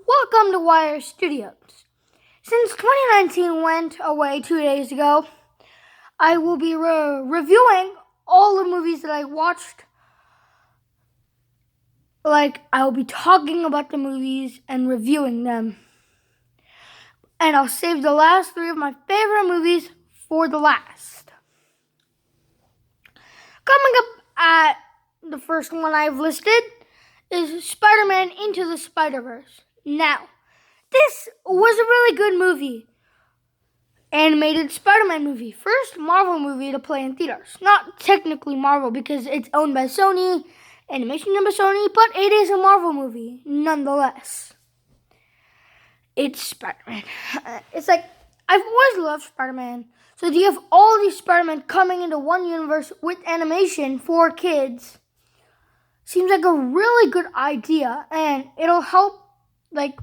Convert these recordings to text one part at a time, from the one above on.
Welcome to Wire Studios. Since 2019 went away 2 days ago, I will be reviewing all the movies that I watched. I will be talking about the movies and reviewing them. And I'll save the last 3 of my favorite movies for the last. Coming up at the first one I've listed is Spider-Man Into the Spider-Verse. Now, this was a really good movie. Animated Spider-Man movie. First Marvel movie to play in theaters. Not technically Marvel because it's owned by Sony, animation done by Sony, but it is a Marvel movie nonetheless. It's Spider-Man. It's like, I've always loved Spider-Man. So you have all these Spider-Man coming into one universe with animation for kids. Seems like a really good idea, and it'll help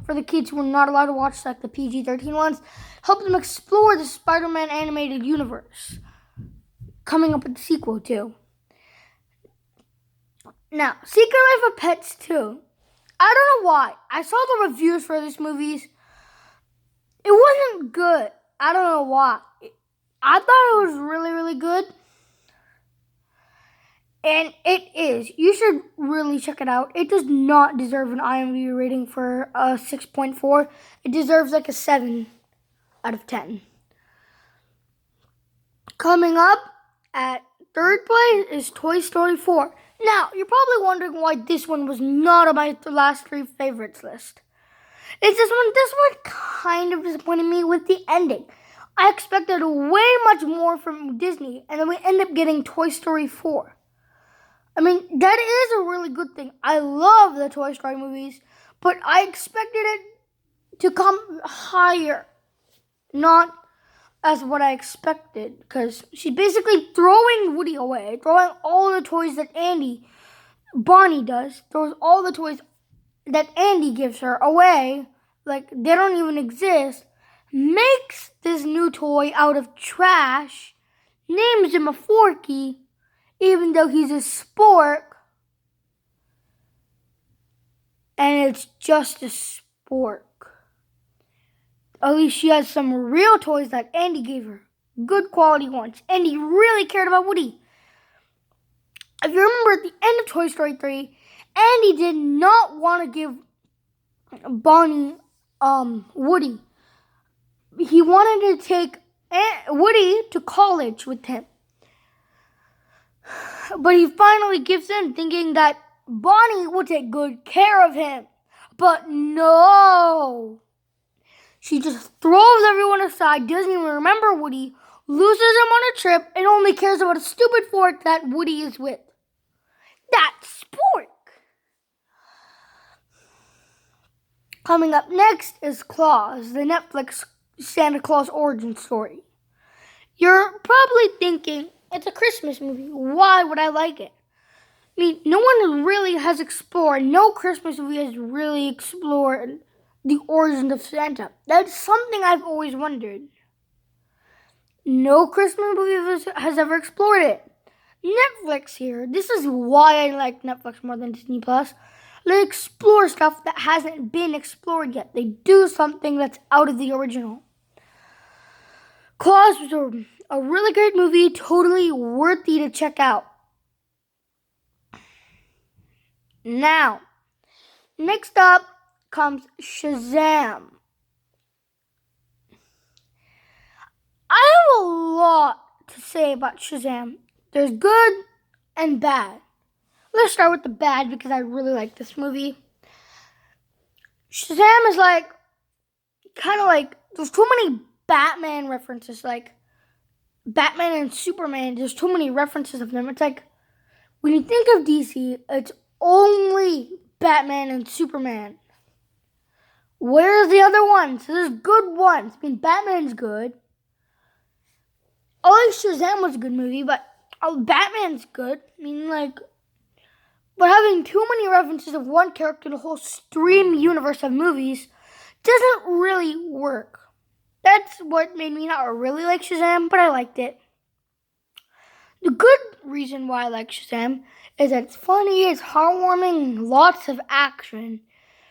for the kids who are not allowed to watch the PG-13 ones, help them explore the Spider-Man animated universe. Coming up with the sequel too. Now, Secret Life of Pets 2. I don't know why. I saw the reviews for this movie. It wasn't good. I don't know why. I thought it was really, really good. And it is. You should really check it out. It does not deserve an IMDb rating for a 6.4. It deserves a 7 out of 10. Coming up at third place is Toy Story 4. Now, you're probably wondering why this one was not on my last 3 favorites list. It's this one kind of disappointed me with the ending. I expected way much more from Disney, and then we end up getting Toy Story 4. I mean, that is a really good thing. I love the Toy Story movies, but I expected it to come higher. Not as what I expected, because she's basically throwing Woody away, throwing all the toys that Bonnie does, throws all the toys that Andy gives her away, like they don't even exist, makes this new toy out of trash, names him a Forky, even though he's a spork, and it's just a spork. At least she has some real toys that Andy gave her. Good quality ones. Andy really cared about Woody. If you remember at the end of Toy Story 3, Andy did not want to give Bonnie Woody. He wanted to take Woody to college with him. But he finally gives in, thinking that Bonnie would take good care of him. But no. She just throws everyone aside, doesn't even remember Woody, loses him on a trip, and only cares about a stupid fork that Woody is with. That's spork. Coming up next is Claus, the Netflix Santa Claus origin story. You're probably thinking, it's a Christmas movie. Why would I like it? I mean, no one really has explored, no Christmas movie has really explored the origins of Santa. That's something I've always wondered. No Christmas movie has ever explored it. Netflix here, this is why I like Netflix more than Disney+. They explore stuff that hasn't been explored yet. They do something that's out of the original. Claus was a really great movie, totally worthy to check out. Now, next up comes Shazam. I have a lot to say about Shazam. There's good and bad. Let's start with the bad because I really like this movie. Shazam is there's too many Batman references, like Batman and Superman. There's too many references of them. It's like, when you think of DC, it's only Batman and Superman. Where's the other ones? There's good ones. I mean, Batman's good. I like Shazam was a good movie, but Batman's good. I mean, but having too many references of one character in the whole stream universe of movies doesn't really work. That's what made me not really like Shazam, but I liked it. The good reason why I like Shazam is that it's funny, it's heartwarming, lots of action.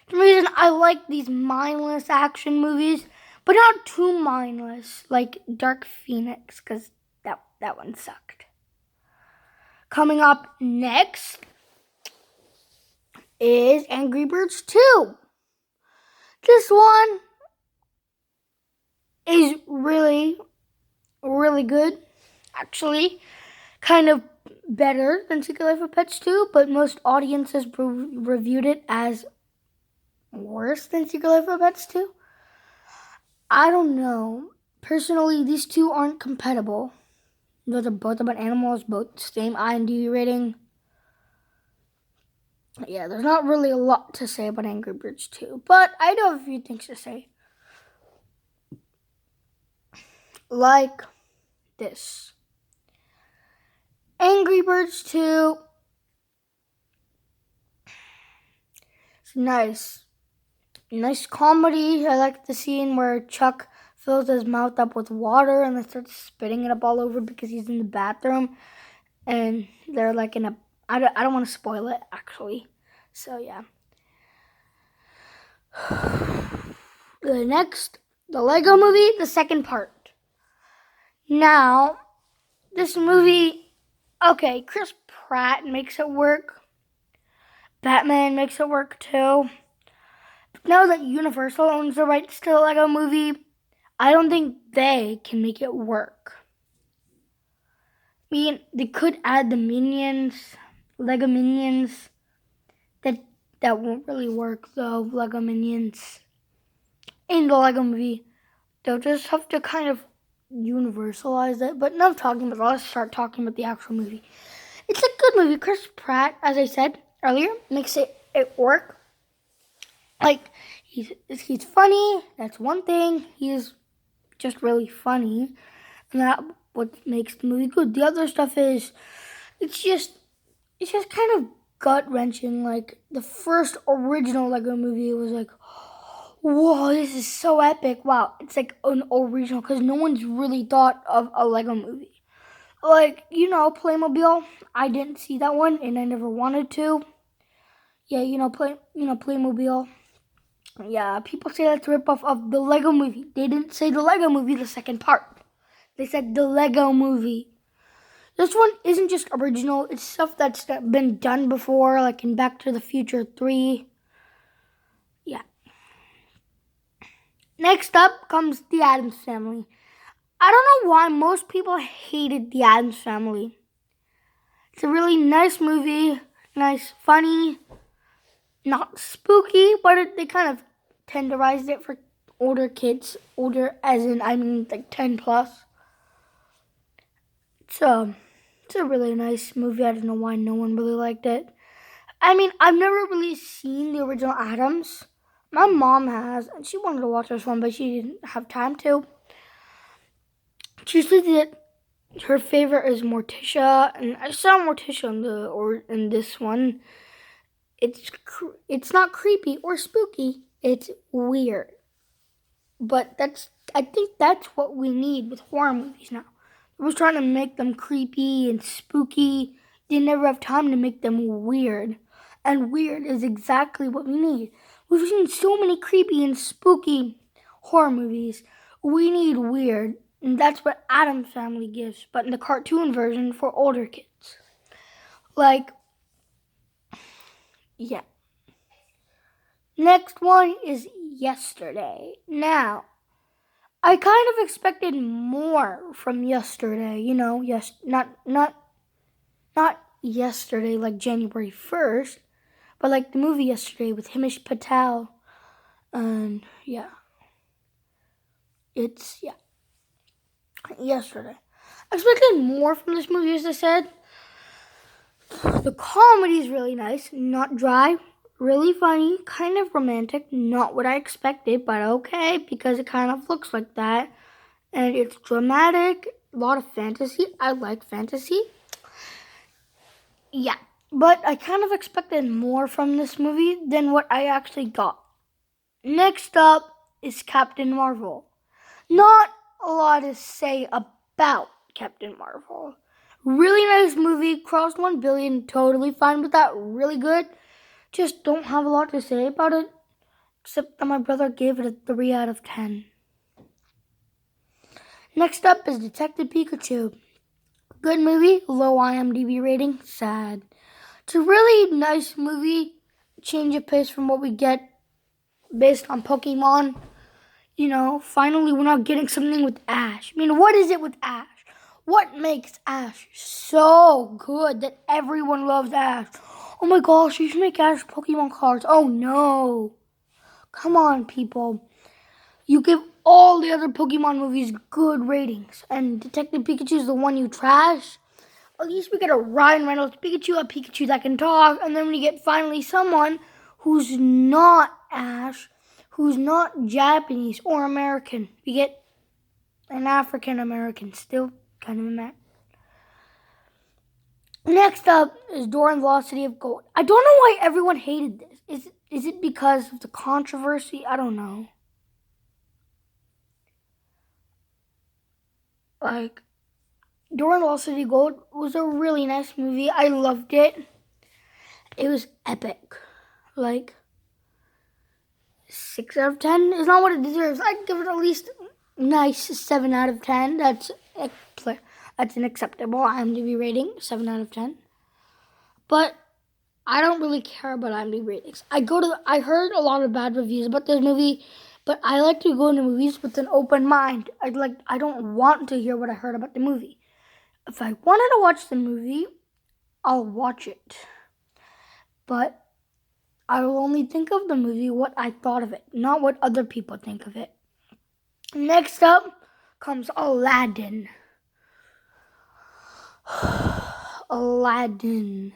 The reason I like these mindless action movies, but not too mindless, like Dark Phoenix, because that one sucked. Coming up next is Angry Birds 2. This one is really, really good. Actually, kind of better than Secret Life of Pets 2, but most audiences reviewed it as worse than Secret Life of Pets 2. I don't know. Personally, these two aren't compatible. Those are both about animals, both same IMDb rating. Yeah, there's not really a lot to say about Angry Birds 2, but I do have a few things to say. Like this. Angry Birds 2 is nice. Nice comedy. I like the scene where Chuck fills his mouth up with water and then starts spitting it up all over because he's in the bathroom. And they're like in a... I don't want to spoil it, actually. So, yeah. The Lego Movie, the second part. Now, this movie, okay, Chris Pratt makes it work. Batman makes it work too. But now that Universal owns the rights to the Lego Movie, I don't think they can make it work. I mean, they could add the Minions, Lego Minions. That won't really work though, Lego Minions. In the Lego Movie, they'll just have to kind of universalize it. But enough talking about it. Let's start talking about the actual movie. It's a good movie. Chris Pratt, as I said earlier, makes it work. Like, he's funny. That's one thing. He's just really funny. And that's what makes the movie good. The other stuff is, it's just kind of gut-wrenching. Like, the first original Lego movie was like, whoa, this is so epic. Wow, it's like an original because no one's really thought of a Lego movie. Like, Playmobil. I didn't see that one and I never wanted to. Yeah, Playmobil. Yeah, people say that's a ripoff of the Lego Movie. They didn't say the Lego Movie, the second part. They said the Lego Movie. This one isn't just original. It's stuff that's been done before, like in Back to the Future 3. Yeah. Next up comes The Addams Family. I don't know why most people hated The Addams Family. It's a really nice movie. Nice, funny. Not spooky, but they kind of tenderized it for older kids. Older as in, I mean, like 10 plus. It's a really nice movie. I don't know why no one really liked it. I mean, I've never really seen the original Addams. My mom has, and she wanted to watch this one, but she didn't have time to. She said that her favorite is Morticia, and I saw Morticia in this one. It's not creepy or spooky. It's weird. But I think that's what we need with horror movies now. We're trying to make them creepy and spooky. They never have time to make them weird. And weird is exactly what we need. We've seen so many creepy and spooky horror movies. We need weird. And that's what Addams Family gives, but in the cartoon version for older kids. Like, yeah. Next one is Yesterday. Now, I kind of expected more from Yesterday, not yesterday like January 1st, but like the movie Yesterday with Himesh Patel. And yeah. Yesterday. I expected more from this movie, as I said. The comedy is really nice, not dry, really funny, kind of romantic, not what I expected, but okay, because it kind of looks like that. And it's dramatic, a lot of fantasy. I like fantasy. Yeah, but I kind of expected more from this movie than what I actually got. Next up is Captain Marvel. Not a lot to say about Captain Marvel. Really nice movie, crossed 1 billion, totally fine with that, really good. Just don't have a lot to say about it. except that my brother gave it a 3 out of 10. Next up is Detective Pikachu. Good movie, low IMDb rating, sad. It's a really nice movie, change of pace from what we get based on Pokemon. Finally we're not getting something with Ash. I mean, what is it with Ash? What makes Ash so good that everyone loves Ash? Oh my gosh, you should make Ash Pokemon cards. Oh no. Come on, people. You give all the other Pokemon movies good ratings, and Detective Pikachu is the one you trash. At least we get a Ryan Reynolds Pikachu, a Pikachu that can talk, and then we get finally someone who's not Ash, who's not Japanese or American. We get an African American, still kind of mad. Next up is Dora and the Lost City of Gold. I don't know why everyone hated this. Is it because of the controversy? I don't know. Dora and the Lost City of Gold was a really nice movie. I loved it. It was epic. 6 out of 10 is not what it deserves. I'd give it at least nice 7 out of 10. That's an acceptable IMDb rating, 7 out of 10. But I don't really care about IMDb ratings. I heard a lot of bad reviews about this movie, but I like to go into movies with an open mind. I don't want to hear what I heard about the movie. If I wanted to watch the movie, I'll watch it. But I will only think of the movie what I thought of it, not what other people think of it. Next up comes Aladdin. Aladdin.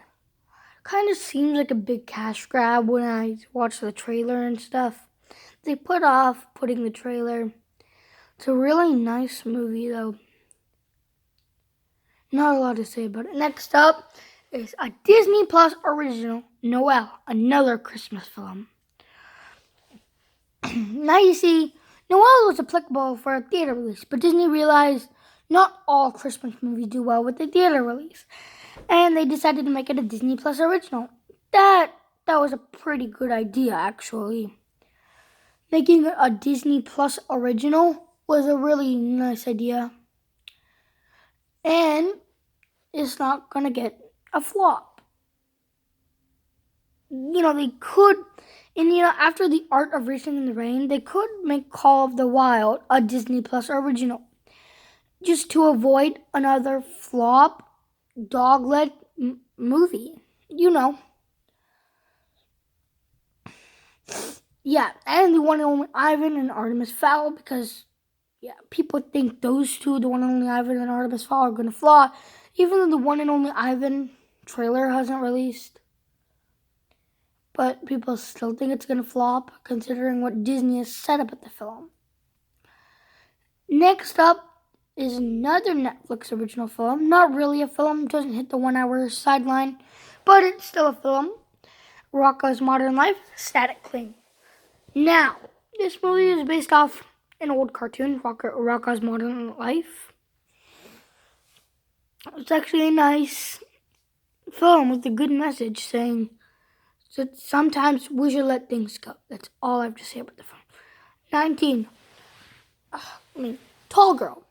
Kind of seems like a big cash grab when I watch the trailer and stuff. They put off putting the trailer. It's a really nice movie though. Not a lot to say about it. Next up is a Disney Plus original, Noelle, another Christmas film. Now you see, Noelle was applicable for a theater release, but Disney realized not all Christmas movies do well with the theater release, and they decided to make it a Disney Plus original. That was a pretty good idea, actually. Making it a Disney Plus original was a really nice idea, and it's not gonna get a flop. They could, and after The Art of Racing in the Rain, they could make Call of the Wild a Disney Plus original, just to avoid another flop dog-led movie. Yeah, and the one and only Ivan and Artemis Fowl, because people think those two, the one and only Ivan and Artemis Fowl, are gonna flop, even though the one and only Ivan trailer hasn't released. But people still think it's gonna flop, considering what Disney has said about the film. Next up is another Netflix original film. Not really a film, doesn't hit the 1 hour sideline, but it's still a film. Rocko's Modern Life, Static Cling. Now, this movie is based off an old cartoon, Rocko's Modern Life. It's actually a nice film with a good message saying that sometimes we should let things go. That's all I have to say about the film. 19. Tall Girl.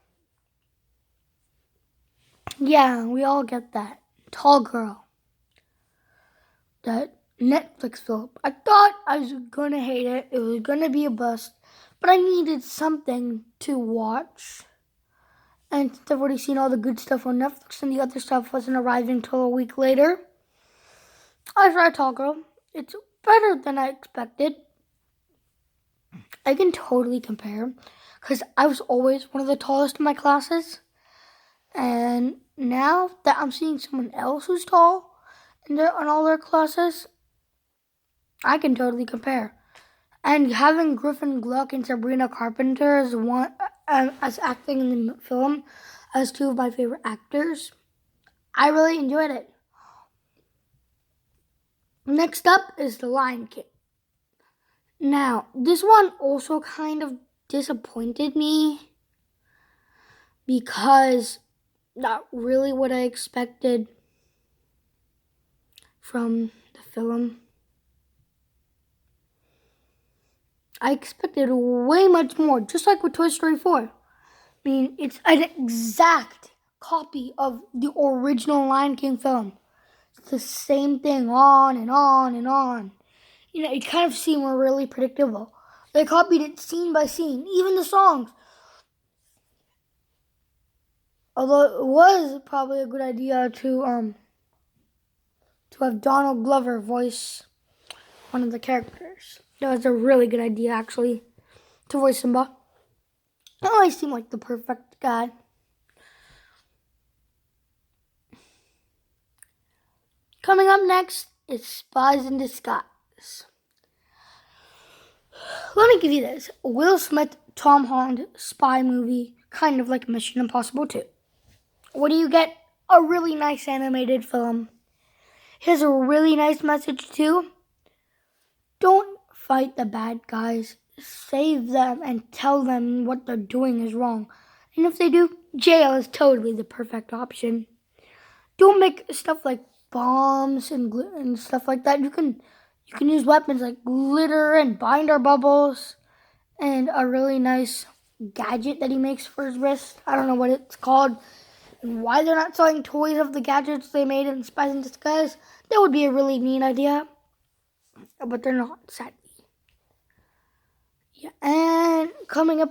Yeah, we all get that. Tall Girl. That Netflix film. I thought I was gonna hate it. It was gonna be a bust. But I needed something to watch. And since I've already seen all the good stuff on Netflix and the other stuff wasn't arriving until a week later, I tried Tall Girl. It's better than I expected. I can totally compare because I was always one of the tallest in my classes. And now that I'm seeing someone else who's tall in all their classes, I can totally compare. And having Griffin Gluck and Sabrina Carpenter as acting in the film as two of my favorite actors, I really enjoyed it. Next up is The Lion King. Now, this one also kind of disappointed me because not really what I expected from the film. I expected way much more, just like with Toy Story 4. I mean, it's an exact copy of the original Lion King film. It's the same thing on and on and on. It kind of seemed really predictable. They copied it scene by scene, even the songs. Although it was probably a good idea to have Donald Glover voice one of the characters. That was a really good idea, actually, to voice Simba. He always seemed like the perfect guy. Coming up next is Spies in Disguise. Let me give you this. Will Smith, Tom Holland spy movie, kind of like Mission Impossible 2. What do you get? A really nice animated film. Here's a really nice message too. Don't fight the bad guys. Save them and tell them what they're doing is wrong. And if they do, jail is totally the perfect option. Don't make stuff like bombs and stuff like that. You can use weapons like glitter and binder bubbles and a really nice gadget that he makes for his wrist. I don't know what it's called and why they're not selling toys of the gadgets they made in Spies in Disguise. That would be a really neat idea, but they're not, sadly. Yeah, and coming up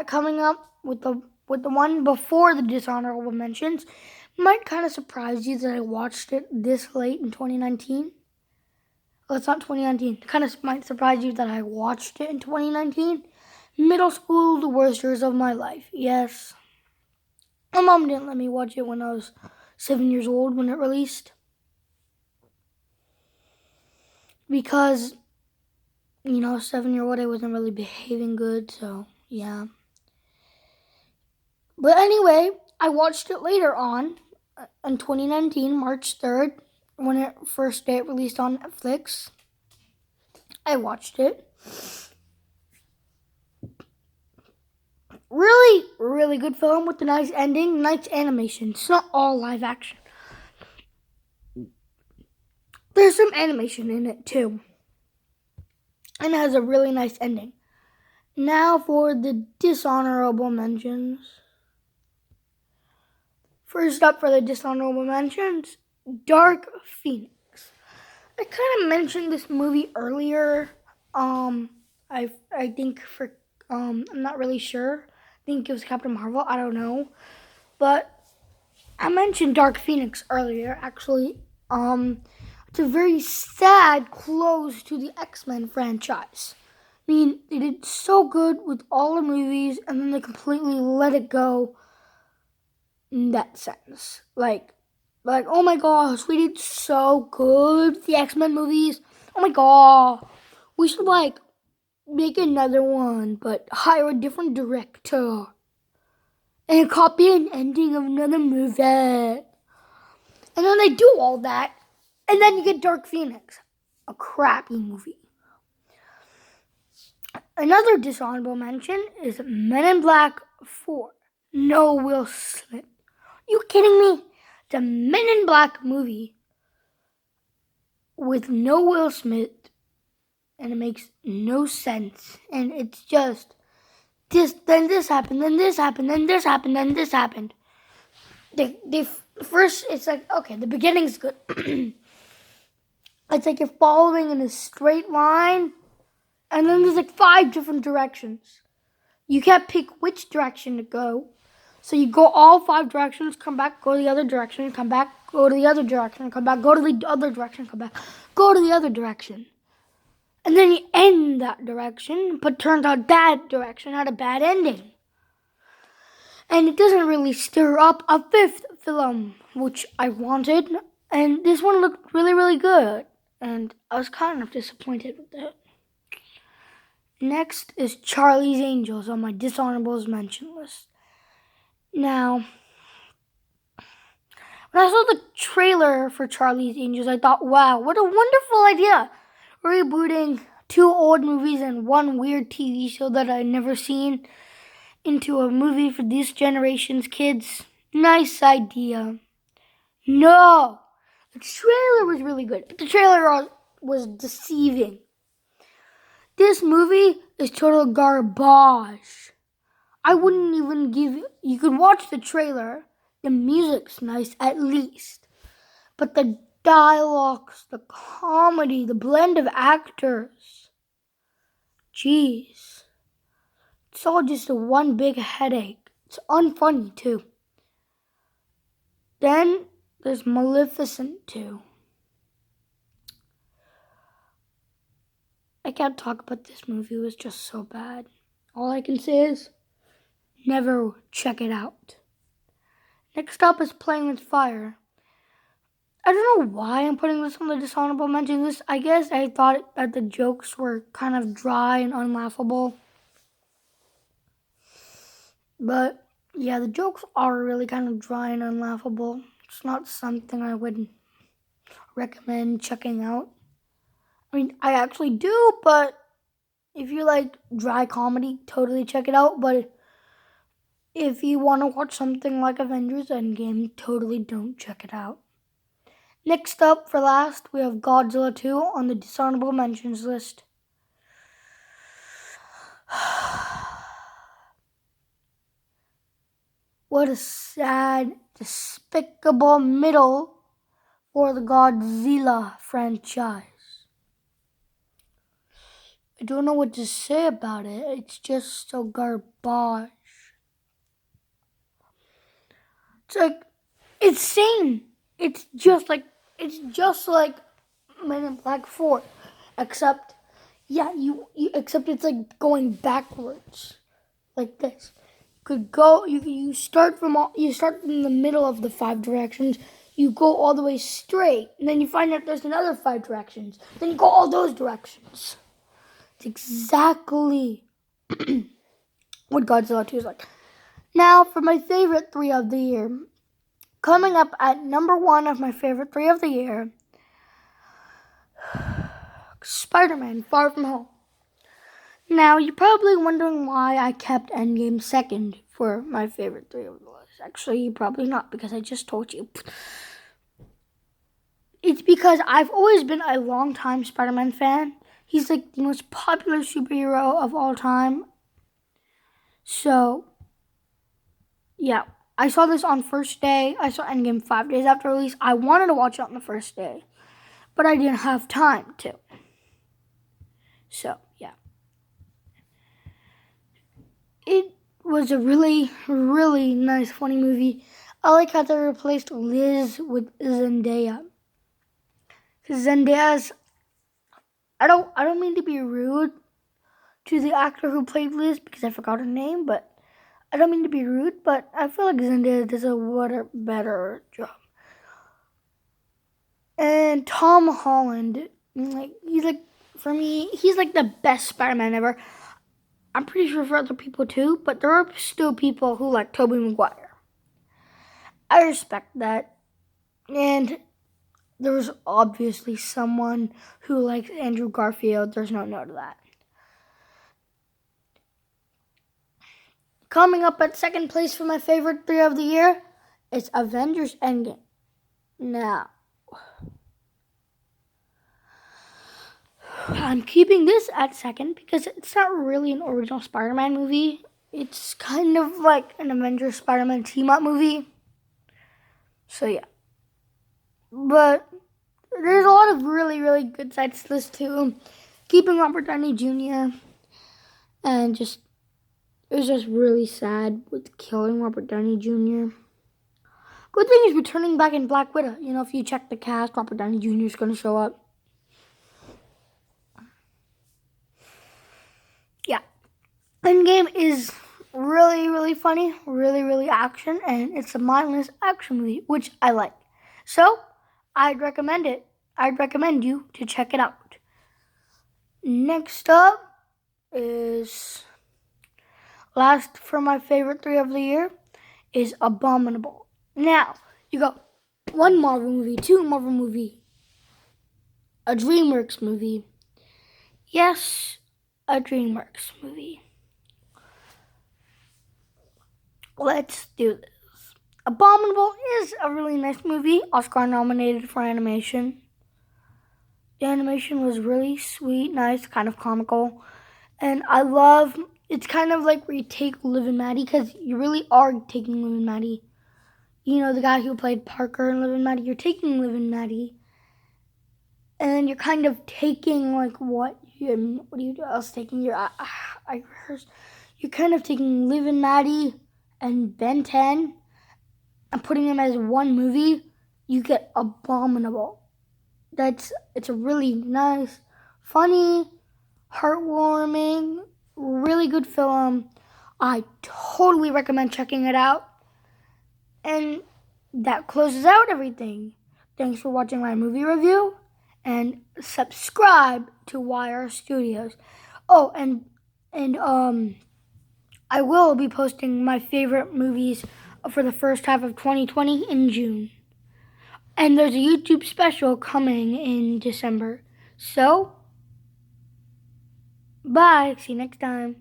coming up with the one before the dishonorable mentions, might kind of surprise you that I watched it this late in 2019. Well, it's not 2019. It kind of might surprise you that I watched it in 2019. Middle School, The Worst Years of My Life. Yes. My mom didn't let me watch it when I was 7 years old when it released. Because, 7-year-old, I wasn't really behaving good, so, yeah. But anyway, I watched it later on, in 2019, March 3rd, when it first day it released on Netflix. I watched it. Really, really good film with a nice ending, nice animation. It's not all live action. There's some animation in it too. And it has a really nice ending. Now for the dishonorable mentions. First up for the dishonorable mentions, Dark Phoenix. I kind of mentioned this movie earlier. I think I'm not really sure. I think it was Captain Marvel. I don't know, but I mentioned Dark Phoenix earlier. Actually, it's a very sad close to the X-Men franchise. I mean, they did so good with all the movies, and then they completely let it go. In that sense, like, oh my gosh, we did so good with the X-Men movies. Oh my god, we should make another one, but hire a different director and copy an ending of another movie. And then they do all that, and then you get Dark Phoenix, a crappy movie. Another dishonorable mention is Men in Black 4. No Will Smith. You kidding me? It's a Men in Black movie with no Will Smith, and it makes no sense. And it's just then this happened, then this happened, then this happened, then this happened. They first, it's like, okay, the beginning's good. It's like you're following in a straight line, and then there's like 5 different directions. You can't pick which direction to go. So you go all 5 directions, come back, go the other direction, come back, go to the other direction, come back, go to the other direction, come back, go to the other direction. And then you end that direction, but turns out that direction had a bad ending. And it doesn't really stir up a 5th film, which I wanted. And this one looked really, really good. And I was kind of disappointed with it. Next is Charlie's Angels on my dishonorables mention list. Now, when I saw the trailer for Charlie's Angels, I thought, wow, what a wonderful idea. Rebooting 2 old movies and 1 weird TV show that I'd never seen into a movie for this generation's kids. Nice idea. No, the trailer was really good, but the trailer was deceiving. This movie is total garbage. I wouldn't even give you could watch the trailer. The music's nice at least. But the dialogues, the comedy, the blend of actors. Jeez. It's all just a one big headache. It's unfunny too. Then there's Maleficent 2. I can't talk about this movie. It was just so bad. All I can say is never check it out. Next up is Playing with Fire. I don't know why I'm putting this on the dishonorable mention list. I guess I thought that the jokes were kind of dry and unlaughable. But yeah, the jokes are really kind of dry and unlaughable. It's not something I would recommend checking out. I mean, I actually do, but if you like dry comedy, totally check it out. But if you want to watch something like Avengers Endgame, totally don't check it out. Next up, for last, we have Godzilla 2 on the dishonorable mentions list. What a sad, despicable middle for the Godzilla franchise. I don't know what to say about it. It's just so garbage. It's like, it's same. It's just like Men in Black 4, except, except it's like going backwards, like this. You start from the middle of the 5 directions. You go all the way straight, and then you find out there's another 5 directions. Then you go all those directions. It's exactly what Godzilla 2 is like. Now, for my favorite 3 of the year. Coming up at number 1 of my favorite 3 of the year, Spider-Man Far From Home. Now, you're probably wondering why I kept Endgame second for my favorite 3 of the list. Actually, probably not, because I just told you. It's because I've always been a long-time Spider-Man fan. He's like the most popular superhero of all time. So, yeah. I saw this on first day. I saw Endgame 5 days after release. I wanted to watch it on the first day, but I didn't have time to. So, yeah. It was a really, really nice, funny movie. I like how they replaced Liz with Zendaya. Because Zendaya's... I don't mean to be rude to the actor who played Liz, because I forgot her name, but I don't mean to be rude, but I feel like Zendaya does a better job. And Tom Holland, for me, he's like the best Spider-Man ever. I'm pretty sure for other people too, but there are still people who like Tobey Maguire. I respect that. And there was obviously someone who likes Andrew Garfield. There's no to that. Coming up at second place for my favorite 3 of the year is Avengers Endgame. Now, I'm keeping this at second because it's not really an original Spider-Man movie. It's kind of like an Avengers Spider-Man team-up movie. So, yeah. But there's a lot of really, really good sides to this too. Keeping Robert Downey Jr. and it was just really sad with killing Robert Downey Jr. Good thing he's returning back in Black Widow. You know, if you check the cast, Robert Downey Jr. is going to show up. Yeah. Endgame is really, really funny, really, really action, and it's a mindless action movie, which I like. So, I'd recommend it. I'd recommend you to check it out. Next up is, last for my favorite 3 of the year, is Abominable. Now, you go 1 Marvel movie, 2 Marvel movie, a DreamWorks movie. Yes, a DreamWorks movie. Let's do this. Abominable is a really nice movie, Oscar nominated for animation. The animation was really sweet, nice, kind of comical. And I love, it's kind of like where you take Liv and Maddie, because you really are taking Liv and Maddie. You know, the guy who played Parker and Liv and Maddie, you're taking Liv and Maddie. And then you're kind of taking, like, what do you else taking? You're kind of taking Liv and Maddie and Ben 10 and putting them as one movie. You get Abominable. It's a really nice, funny, heartwarming, really good film. I totally recommend checking it out. And that closes out everything. Thanks for watching my movie review, and subscribe to YR Studios. Oh, and I will be posting my favorite movies for the first half of 2020 in June. And there's a YouTube special coming in December. So, bye. See you next time.